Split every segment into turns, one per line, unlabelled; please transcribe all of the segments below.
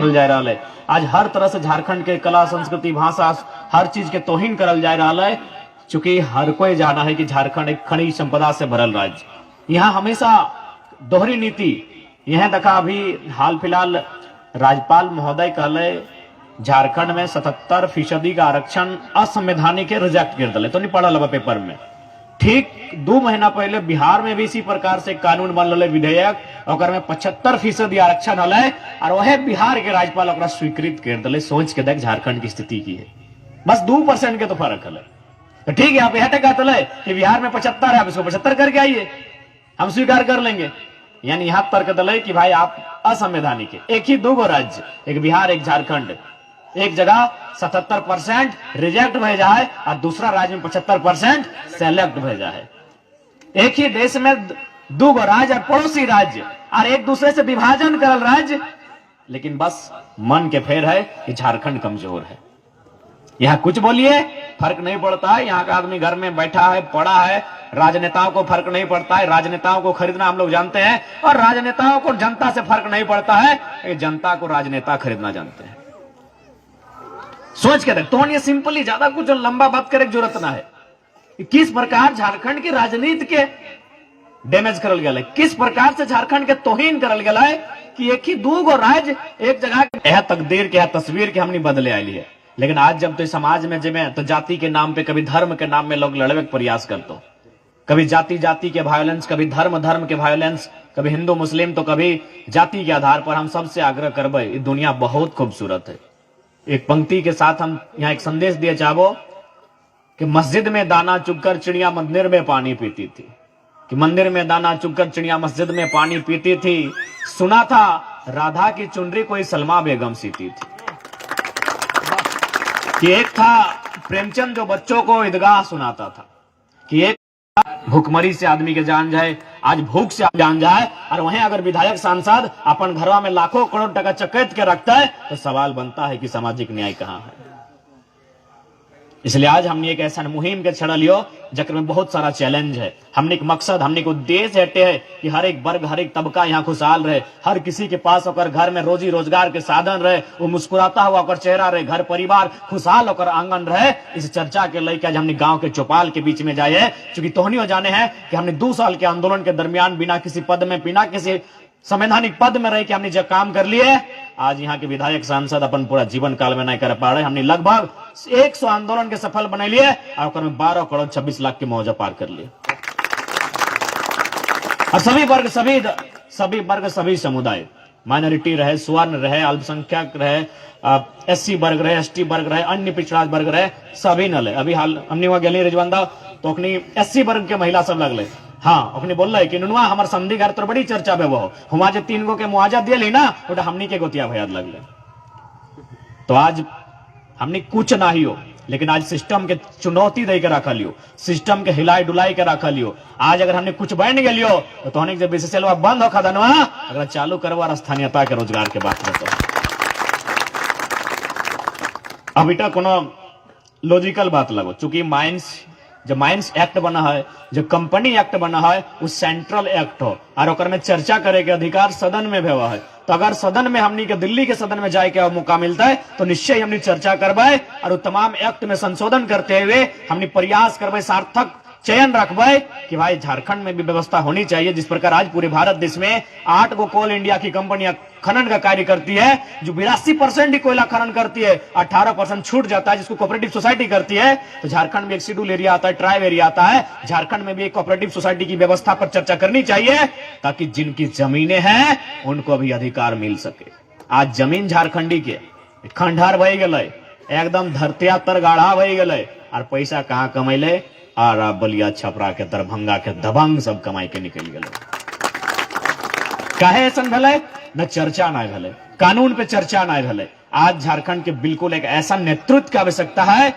जा रहा है। आज हर तरह से झारखंड के कला संस्कृति भाषा हर चीज के तोहिन करल जा रहा है। चूंकि हर कोई जाना है कि झारखंड एक खनिज संपदा से भरल राज्य। यहाँ हमेशा दोहरी नीति। यह देखा अभी हाल फिलहाल राज्यपाल महोदय कहले झारखंड में 77% का आरक्षण असंवैधानिक रिजेक्ट कर दिले। तो नहीं पढ़ल अब पेपर में। ठीक 2 महीना पहले बिहार में भी इसी प्रकार से कानून बन रहे विधेयक और में 75% आरक्षण हल और वह बिहार के राज्यपाल अपना स्वीकृत कर दिले। सोच के देख झारखंड की स्थिति की है। बस 2% के तो फर्क है। तो ठीक है, आप यह कहते हैं कि बिहार में 75 है, आप इसको 75 करके आइए, हम स्वीकार कर लेंगे। यानी यहां तर्क दल कि भाई आप असंवैधानिक है। एक ही 2 राज्य, एक बिहार एक झारखंड, एक जगह 77% रिजेक्ट भेजा है और दूसरा राज्य में 75% सेलेक्ट भेजा है। एक ही देश में 2 राज्य और पड़ोसी राज्य और एक दूसरे से विभाजन करल राज्य, लेकिन बस मन के फेर है कि झारखंड कमजोर है। यहां कुछ बोलिए फर्क नहीं पड़ता है। यहाँ का आदमी घर में बैठा है, पड़ा है। राजनेताओं को फर्क नहीं पड़ता है। राजनेताओं को खरीदना हम लोग जानते हैं और राजनेताओं को जनता से फर्क नहीं पड़ता है। जनता को राजनेता खरीदना जानते हैं। सोच के देख, तो ये सिंपली ज्यादा कुछ लंबा बात करे की जरूरत ना है। किस प्रकार झारखंड की राजनीति के डैमेज करल गया है, किस प्रकार से झारखंड के तोहिन करल गया है कि एक ही 2 राज्य एक जगह यह तकदीर के तस्वीर के हमने बदले आई है। लेकिन आज जब तो समाज में जिमे तो जाति के नाम पे, कभी धर्म के नाम में लोग लड़वे का प्रयास करते हो। कभी जाति के वायलेंस, कभी धर्म के वायलेंस, कभी हिंदू मुस्लिम, तो कभी जाति के आधार पर। हम सबसे आग्रह करबे, ये दुनिया बहुत खूबसूरत है। एक पंक्ति के साथ हम यहाँ एक संदेश दिए चाहो कि मस्जिद में दाना चुगकर चिड़िया मंदिर में पानी पीती थी, कि मंदिर में दाना चुगकर चिड़िया मस्जिद में पानी पीती थी। सुना था राधा की चुनरी कोई सलमा बेगम सीती थी। कि एक था प्रेमचंद जो बच्चों को ईदगाह सुनाता था, कि एक भूखमरी से आदमी के जान जाए, आज भूख से जान जाए। और वहीं अगर विधायक सांसद अपन घरवा में लाखों करोड़ टका चकैत के रखता है तो सवाल बनता है कि सामाजिक न्याय कहां है। इसलिए आज हमने एक ऐसा मुहिम के छड़ा लियो जकर में बहुत सारा चैलेंज है। हमने एक मकसद, हमने एक उद्देश्य हटे है कि हर एक वर्ग, हर एक तबका यहाँ खुशहाल रहे। हर किसी के पास होकर घर में रोजी रोजगार के साधन रहे, वो मुस्कुराता हुआ होकर चेहरा रहे, घर परिवार खुशहाल होकर आंगन रहे। इस चर्चा के लेकर आज हमने गांव के चौपाल के बीच में जाए है। चूंकि तोहनी जाने हैं कि हमने 2 साल के आंदोलन के दरमियान बिना किसी पद में, बिना किसी संवैधानिक पद में रह के हमने जब काम कर लिए। आज यहाँ के विधायक सांसद अपन पूरा जीवन काल में नहीं कर पा रहे। हमने लगभग 100 आंदोलन के सफल बना लिए और 12 करोड़ 26 लाख के मुआवजा पार कर लिए। और सभी वर्ग, सभी समुदाय, माइनॉरिटी रहे, स्वर्ण रहे, अल्पसंख्यक रहे, SC वर्ग रहे, ST वर्ग रहे, अन्य पिछड़ा वर्ग रहे, सभी न ले। अभी हाल हमने वहां गली रिजवानदा तो अपनी SC वर्ग के महिला सब लगले। हाँ, अपने बोल रहे कि नुनुआ हमारे समधी घर तो बड़ी चर्चा में वो हुआ जो 3 गो के मुआवजा दिए ना, तो हमनी के गोतिया भैया लगले। तो आज हमने कुछ ना ही हो, लेकिन आज सिस्टम के चुनौती दे के रखा लियो, सिस्टम के हिलाई डुलाई के रखा लियो। आज अगर हमने कुछ बन गलियो तो हमने जब बीसीसीएल बंद हो खदनवा अगर चालू करवा स्थानीयता के रोजगार के बात करते। अब इटा कोनो लॉजिकल बात लगो, चूंकि जो माइंस एक्ट बना है, जो कंपनी एक्ट बना है, वो सेंट्रल एक्ट हो और ओकर में चर्चा करे के अधिकार सदन में भेवा है। तो अगर सदन में हमनी के दिल्ली के सदन में जाए के मौका मिलता है तो निश्चय हमनी चर्चा करबे और तमाम एक्ट में संशोधन करते हुए हमनी प्रयास करबे, सार्थक चयन रखबे कि भाई झारखंड में भी व्यवस्था होनी चाहिए। जिस प्रकार आज पूरे भारत देश में 8 गो कोल इंडिया की कंपनियां खनन का कार्य करती है, जो 82% ही कोयला खनन करती है, 18% छूट जाता है जिसको कोऑपरेटिव सोसाइटी करती है। तो झारखंड में एक शेड्यूल एरिया आता है, ट्राइब एरिया आता है। झारखंड में भी एक कोऑपरेटिव सोसाइटी की व्यवस्था पर चर्चा करनी चाहिए ताकि जिनकी जमीनें हैं उनको भी अधिकार मिल सके। आज जमीन झारखंडी के खंडहर भई गए, एकदम धरतिया तर गाढ़ा भई गए और पैसा कहां कमैले, आरा बलिया छपरा के दरभंगा के दबंग सब कमाई के निकल गए। काहे ऐसा भले न चर्चा ना भले, कानून पे चर्चा ना भले। आज झारखंड के बिल्कुल एक ऐसा नेतृत्व की आवश्यकता है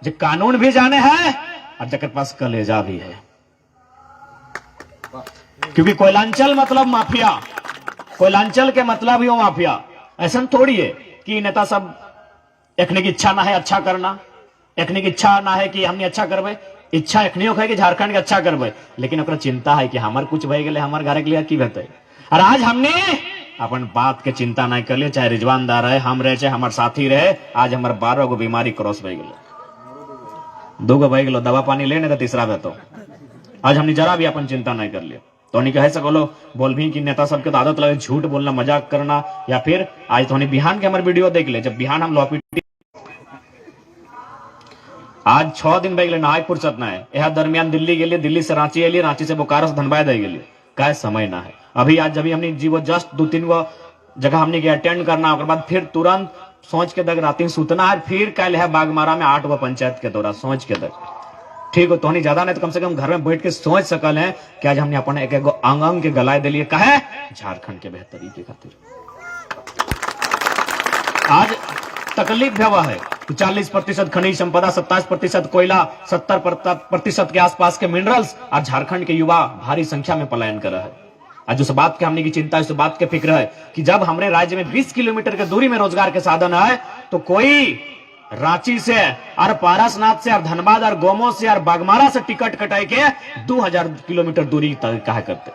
जो कानून भी जाने है और जकर पास कलेजा भी है। क्योंकि कोयलांचल मतलब माफिया, कोयलांचल के मतलब ही वो माफिया। ऐसा थोड़ी है कि नेता सब एखने की इच्छा ना है अच्छा करना, एखने की इच्छा ना है कि हमने अच्छा करबे। इच्छा एखनियो है कि झारखंड के अच्छा करबे, लेकिन ओकरा चिंता है कि हमार कुछ भय गेले, हमार घर के लिए की बेहतर। और आज हमने अपन बात के चिंता नहीं कर लिए, चाहे रिजवानदार रहे, हम रहे, चाहे हमारे साथी रहे। आज हमारे 12 गो बीमारी क्रॉस भई गए, 2 गो भई गलो, दवा पानी लेने तो तीसरा बे। तो आज हमने जरा भी अपन चिंता नहीं कर लिया। तो नहीं कह सको बोल भी कि नेता सबके तो आदत लगे झूठ बोलना, मजाक करना, या फिर आज तो बिहान के हमारे वीडियो देख ले, जब बिहान हम लॉपिटी आज 6 दिन बैगले नहाय फुर्सत ना है। यह दरमियान दिल्ली के लिए, दिल्ली से रांची एलिए, रांची से बोकारो से धनबाद आई गेलिए, क्या समय ना है। अभी आज जब हमने जीवो जस्ट 2-3 गो जगह हमने के अटेंड करना, और बाद फिर तुरंत सोच के तक राती सुतना है, फिर कल है बागमारा में 8 गो पंचायत के दौरा सोच के तक। ठीक हो तो नहीं ज्यादा नहीं तो कम से कम घर में बैठ के सोच सकल है कि आज हमने अपने एक अंग अंग के गलाए दिलिए, कहे झारखंड के बेहतरी के खातिर। आज तकलीफ भी हुआ है, 40% खनिज संपदा, 27% कोयला, 70% के आसपास के मिनरल्स, और झारखंड के युवा भारी संख्या में पलायन कर रहा है। आज उस बात के हमने की चिंता, उस बात के फिक्र है कि जब हमारे राज्य में 20 किलोमीटर की दूरी में रोजगार के साधन है, तो कोई रांची से और पारसनाथ से और धनबाद और गोमो से और बागमारा से टिकट कटाई के 2000 किलोमीटर दूरी तक कहा करते।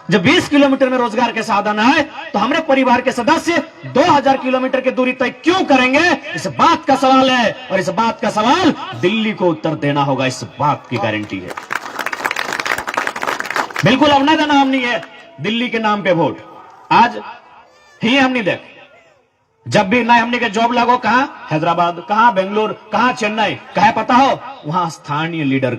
जब 20 किलोमीटर में रोजगार के साधन है, तो हमारे परिवार के सदस्य 2000 किलोमीटर की दूरी तय क्यों करेंगे? इस बात का सवाल है, और इस बात का सवाल दिल्ली को उत्तर देना होगा। इस बात की गारंटी है, बिल्कुल अब नहीं देना हमने है दिल्ली के नाम पे वोट। आज ही हमने देख, जब भी नए हमने के जॉब लगो, कहां हैदराबाद, कहां बेंगलुरु, कहां चेन्नई, कहे पता हो वहां स्थानीय लीडर,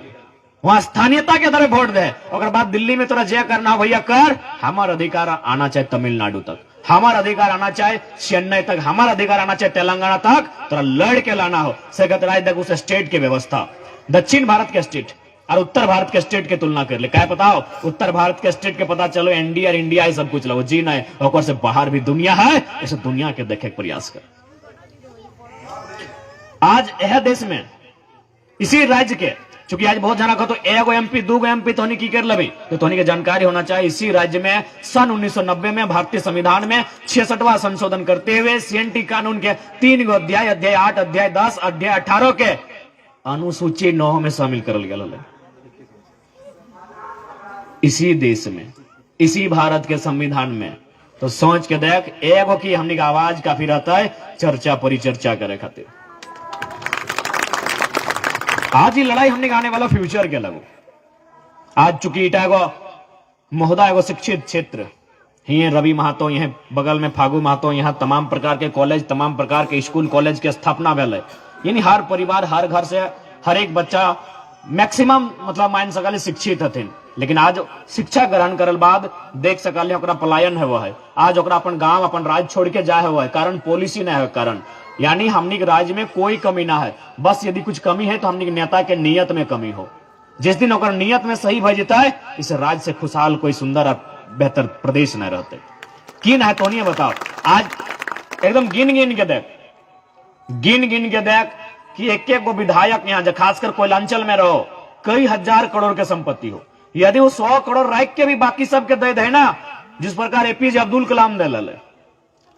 वहां स्थानीयता के तरह वोट दे। और बाद दिल्ली में तोरा जे करना भैया कर, हमारा अधिकार आना चाहिए तमिलनाडु तक, हमारा अधिकार आना चाहिए चेन्नई तक, हमारा अधिकार आना चाहिए तेलंगाना तक, तोरा लड़ के लाना हो। से तक उस स्टेट की व्यवस्था, दक्षिण भारत के स्टेट और उत्तर भारत के स्टेट के तुलना कर ले, क्या पता हो उत्तर भारत के स्टेट के पता चलो इंडिया और इंडिया ही सब कुछ लगो जी नहीं, और से बाहर भी दुनिया है, इस दुनिया के देखे प्रयास कर। आज यह देश में इसी राज्य के, चूंकि आज बहुत जना तो 1 MP 2 MP तो की कर लबी, तो तोहनी के जानकारी होना चाहिए इसी राज्य में सन 1990 में भारतीय संविधान में 66वां संशोधन करते हुए CNT कानून के 3 गो अध्याय, अध्याय 8, अध्याय 10, अध्याय 18 के अनुसूची 9 में शामिल करल गया। इसी देश में, इसी भारत के संविधान में, तो सोच के देख, एगो की हमने का आवाज काफी रहता है चर्चा परिचर्चा करे खातिर। आज ही लड़ाई हमने आने वाला फ्यूचर के लगो। आज चूंकि इटागो महोदय एगो शिक्षित क्षेत्र, यहाँ रवि महतो, यहाँ बगल में फागू महतो, यहाँ तमाम प्रकार के कॉलेज, तमाम प्रकार के स्कूल कॉलेज के स्थापना भेल है। यानी हर परिवार, हर घर से हर एक बच्चा मैक्सिमम मतलब मान सकल शिक्षित हथिन। लेकिन आज शिक्षा ग्रहण करल बाद देख सकल ओकरा पलायन है, वह है आज ओकरा अपन गांव, अपन राज्य छोड़ के जाए हुआ है, कारण पॉलिसी न है कारण। यानी हमनी के राज्य में कोई कमी ना है, बस यदि कुछ कमी है तो हमनी के नेता के नियत में कमी हो। जिस दिन ओकर नियत में सही भज जाता है, इस राज्य से खुशहाल कोई सुंदर और बेहतर प्रदेश न रहते। की ना है तो नहीं बताओ। आज एकदम गिन गिन के देख कि एक एक गो विधायक यहाँ, खासकर कोयलांचल में रहो, कई हजार करोड़ के संपत्ति हो, यदि वो 100 करोड़ रख के भी बाकी सबके दे दे ना, जिस प्रकार APJ अब्दुल कलाम दे ले।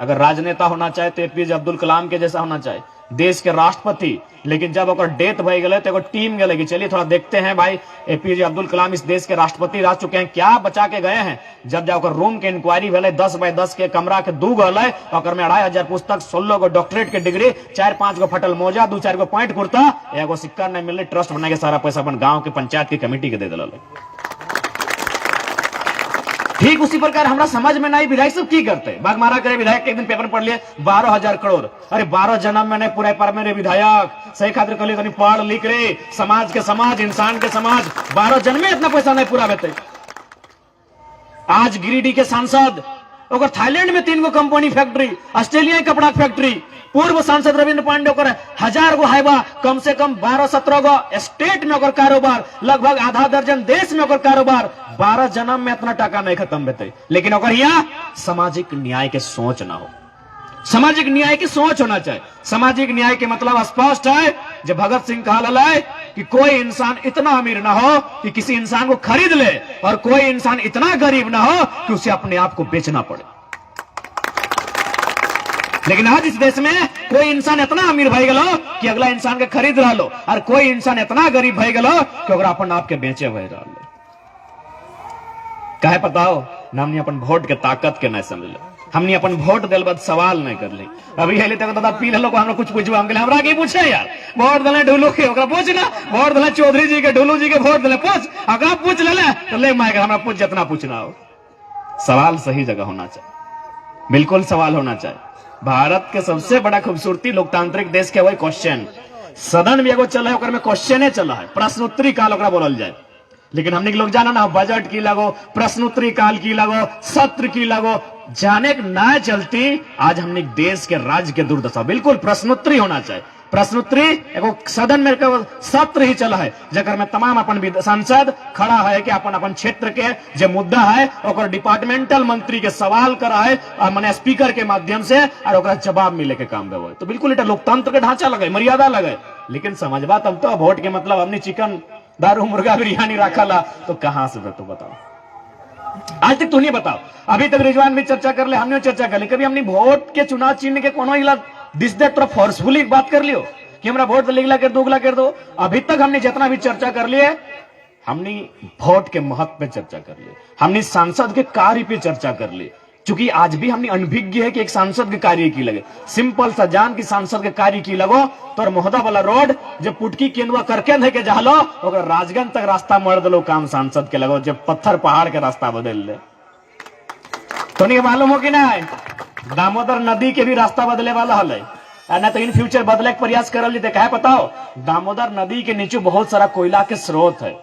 अगर राजनेता होना चाहे तो APJ अब्दुल कलाम के जैसा होना चाहिए, देश के राष्ट्रपति। लेकिन जब अगर डेथ भई गए तो टीम गए कि चलिए थोड़ा देखते हैं भाई APJ अब्दुल कलाम इस देश के राष्ट्रपति रह चुके हैं, क्या बचा के गए हैं। जब जाकर रूम के इंक्वायरी भेले, 10 बाय 10 के कमरा के 2 गल में 2500 पुस्तक, 16 गो डॉक्टरेट के डिग्री, 4-5 गो फटल मोजा, 2-4 गो पॉइंट कुर्ता, एगो सिक्का नहीं मिले, ट्रस्ट बना के सारा पैसा अपन गांव के पंचायत की कमेटी के दे दिल। ठीक उसी प्रकार हमरा समझ में नहीं विधायक सब की करते। बागमारा करे विधायक, एक दिन पेपर पढ़ लिए 12,000 करोड़। अरे 12 जन्म में नहीं पूरे पर मेरे विधायक सही खातिर कहली तनी पढ़ लिख रे, समाज के समाज, इंसान के समाज, 12 जन्म में इतना पैसा नहीं पूरा बेते। आज गिरिडीह के सांसद, और थाईलैंड में 3 गो कंपनी फैक्ट्री, ऑस्ट्रेलिया कपड़ा फैक्ट्री, पूर्व सांसद रविंद्र पांडे ओकर 1000 गो हाईवा, कम से कम 12-17 गो स्टेट में ओकर कारोबार, लगभग आधा दर्जन देश में ओकर कारोबार। 12 जन्म में इतना टाका नहीं खत्म होते। लेकिन ओकर यहाँ सामाजिक न्याय के सोच ना हो, सामाजिक न्याय की सोच होना चाहिए। सामाजिक न्याय के मतलब स्पष्ट है, जब भगत सिंह कहा है कि कोई इंसान इतना अमीर ना हो कि किसी इंसान को खरीद ले, और कोई इंसान इतना गरीब ना हो कि उसे अपने आप को बेचना पड़े। लेकिन आज इस देश में कोई इंसान इतना अमीर भई गलो कि अगला इंसान के खरीद रहा लो, और कोई इंसान इतना गरीब भई गलो कि अगर अपन आप के बेचे भई रहा लो। कहे पता हो, हमने अपन वोट के ताकत के नहीं समझ लो। हमने अपन वोट दिल बाद सवाल नहीं कर ली। अभी हेले तक दादा पी लो हमरा कुछ पूछबा हम हमरा के पूछे यार वोट दले ढुलू के ओकरा पूछ ना वोट दले चौधरी जी के ढुलू जी के वोट दले पूछ अगर पूछ ले तो ले माइक हमरा पूछ जितना पूछना हो। सवाल सही जगह होना चाहिए, बिल्कुल सवाल होना चाहिए। भारत के सबसे बड़ा खूबसूरती लोकतांत्रिक देश के वही क्वेश्चन सदन भी एगो चला है, में क्वेश्चन चला है, प्रश्नोत्तरी काल ओकरा बोलल जाए। लेकिन हमने लोग जाना ना बजट की लगो, प्रश्नोत्तरी काल की लगो, सत्र की लगो, जाने ना चलती आज हमने देश के राज्य के दुर्दशा। बिल्कुल प्रश्नोत्तरी होना चाहिए। प्रश्नोत्तरी एगो सदन में सत्र ही चला है जकर में तमाम अपन सांसद खड़ा है कि अपन अपन क्षेत्र के जो मुद्दा है और डिपार्टमेंटल मंत्री के सवाल करा है मैंने स्पीकर के माध्यम से और ओकरा जवाब मिले के काम देवे। तो बिल्कुल इटा लोकतंत्र के ढांचा लगे, मर्यादा लगे। लेकिन समझबा तब तो वोट के मतलब हमने चिकन दारू मुर्गा बिरयानी रखा तो कहां से तो बताओ, आज तक तू नहीं बताओ। अभी तक रिजवान भी चर्चा कर ले, हमने चर्चा कर ली, कभी हमने वोट के चुनाव चिन्ह के कोनो इला दिस दे तो फोर्सफुली बात कर लियो कि हमरा वोट लिखला कर दो, कर दो। अभी तक हमने जितना भी चर्चा कर लिए, हमने वोट के महत्व पे चर्चा कर ली, हमने सांसद के कार्य पे चर्चा कर ली। चूंकि आज भी हमने अनभिज्ञ है कि एक सांसद के कार्य की लगे, सिंपल सा जान की सांसद के कार्य की लगो तो मोहदा वाला रोड जब पुटकी केंदुआ करके दे के जहलो और राजगंज तक रास्ता मोड़ दलो, काम सांसद के लगो। जब पत्थर पहाड़ के रास्ता बदल ले तो नहीं मालूम हो कि ना दामोदर नदी के भी रास्ता बदले वाला हल ना, तो इन फ्यूचर बदले के प्रयास करल जी। कहे बताओ दामोदर नदी के नीचे बहुत सारा कोयला के स्रोत है,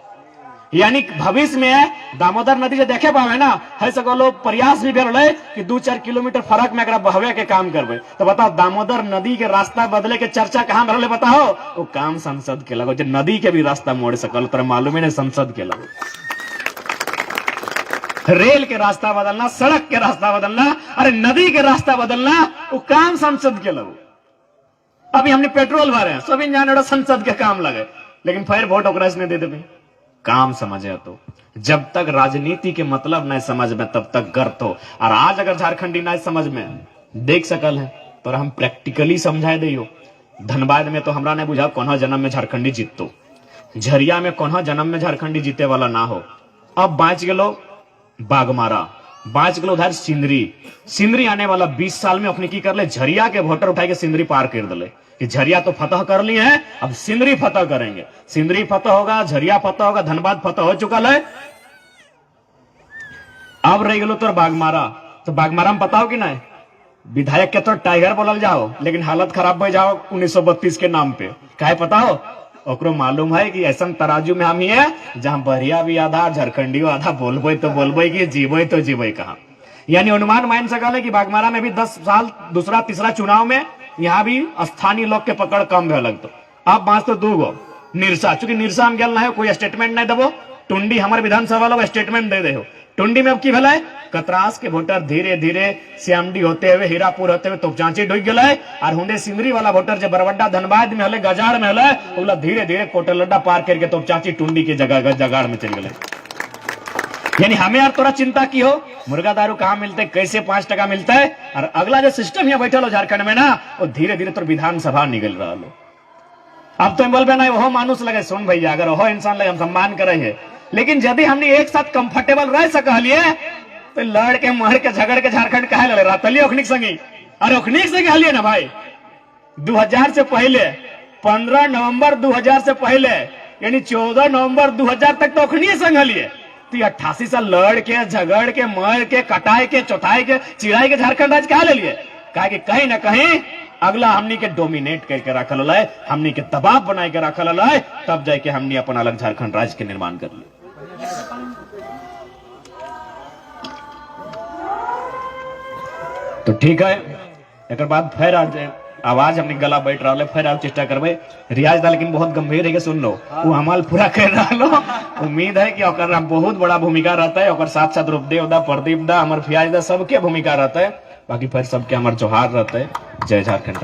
यानी भविष्य में दामोदर नदी जो देखे पावे ना है सको लोग प्रयास भी कर कि 2-4 किलोमीटर फर्क में अगर बहवे के काम करवे। तो बताओ दामोदर नदी के रास्ता बदले के चर्चा कहां रहे बताओ, वो काम संसद के लगो। जो नदी के भी रास्ता मोड़ सकल तो मालूम है संसद के लगो। रेल के रास्ता बदलना, सड़क के रास्ता बदलना, अरे नदी के रास्ता बदलना, वो काम संसद के लगो। अभी हमने पेट्रोल भरे हैं, सब इंजन संसद के काम लगे, लेकिन फिर वोट ओकरा ने दे देवे। काम समझे तो जब तक राजनीति के मतलब नहीं समझ में तब तक गर्त हो। और आज अगर झारखंडी नहीं समझ में देख सकल है तो हम प्रैक्टिकली समझाए दियो। धनबाद में तो हमरा ने बुझा कोना जन्म में झारखंडी जीतो, झरिया में कोना जन्म में झारखंडी जीते वाला ना हो। अब बाँच गलो बागमारा, बाँच गलो उधर सिंदरी आने वाला 20 साल में अपने की कर ले झरिया के वोटर उठा के सिंदरी पार कर दले कि झरिया तो फतह कर लिए है, अब सिंदरी फतह करेंगे। सिंदरी फतह होगा, झरिया फतह होगा, धनबाद फतह हो चुका है। अब रह गलो तो बागमारा, तो बागमारा में बताओ कि नहीं विधायक के तो टाइगर बोलल जाओ, लेकिन हालत खराब हो जाओ 1932 के नाम पे। काहे पताओ ओकरो मालूम है कि ऐसा तराजू में हम ही है जहां बहरिया भी आधा झारखंडी आधा बोलबे तो बोलबे कि जीवे तो जीवे कहा। यानी अनुमान मान सकल है कि बागमारा में भी 10 साल दूसरा तीसरा चुनाव में यहाँ भी स्थानीय लोग के पकड़ कम भे लगतो। अब बात तो 2 गो निरसा, चूंकि निरसा हम गेल ना है कोई स्टेटमेंट नहीं देवो। टुंडी हमारे विधानसभा लोग स्टेटमेंट दे हो। टुंडी में अब की भला कतरास के वोटर धीरे धीरे श्यामडी होते हुए हीरापुर होते हुए तोपचांची डूब गए और हुंडे सिंदरी वाला वोटर जो बरवड्डा धनबाद में हले गजाड़ में हले उला धीरे धीरे कोटलड्डा पार करके तोपचांची टुंडी के जगह जगाड़ में चल गए। यानी हमें यार थोड़ा चिंता की हो मुर्गा दारू कहाँ मिलते, कैसे 5 टका मिलता है, और अगला जो सिस्टम यहाँ बैठल हो झारखंड में ना वो धीरे धीरे तो विधानसभा निकल रहा लो। अब तो बोलबे ना वो मानुस लगे सुन भैया अगर वो इंसान लगे हम सम्मान करे है, लेकिन यदि हमने एक साथ कंफर्टेबल रह सकलिए तो लड़ के मर के झगड़ के झारखंड कहे लड़े रहा ओखनिक संगी। अरे ओखनिक से कहलिए ना भाई 2000 से पहले 15 नवंबर 2000 से पहले यानी 14 नवंबर 2000 तक तो ओखनिए संग हलिए। तो 88 साल लड़ के झगड़ के मर के कटाए के चौथाई के चिड़ाई के झारखंड आज कहा ले लिए, कहा कि कहीं ना कहीं अगला हमनी के डोमिनेट करके रखल है, हमनी के दबाव बनाए के रखल है, तब जाके हमनी अपन अलग झारखंड राज्य के निर्माण कर लिए। तो ठीक है एक बाद फिर आवाज हमने गला बैठ रहा है, फिर आप चेष्टा करबे रियाज दा, लेकिन बहुत गंभीर है कि सुन लो वो हमाल पूरा कर रहा लो। उम्मीद है कि ओकर बहुत बड़ा भूमिका रहता है, और साथ साथ रूपदेव दा, प्रदीप दा, हमार फियाज दा सबके भूमिका रहता है। बाकी फिर सबके हमार जोहार रहता है। जय झारखंड।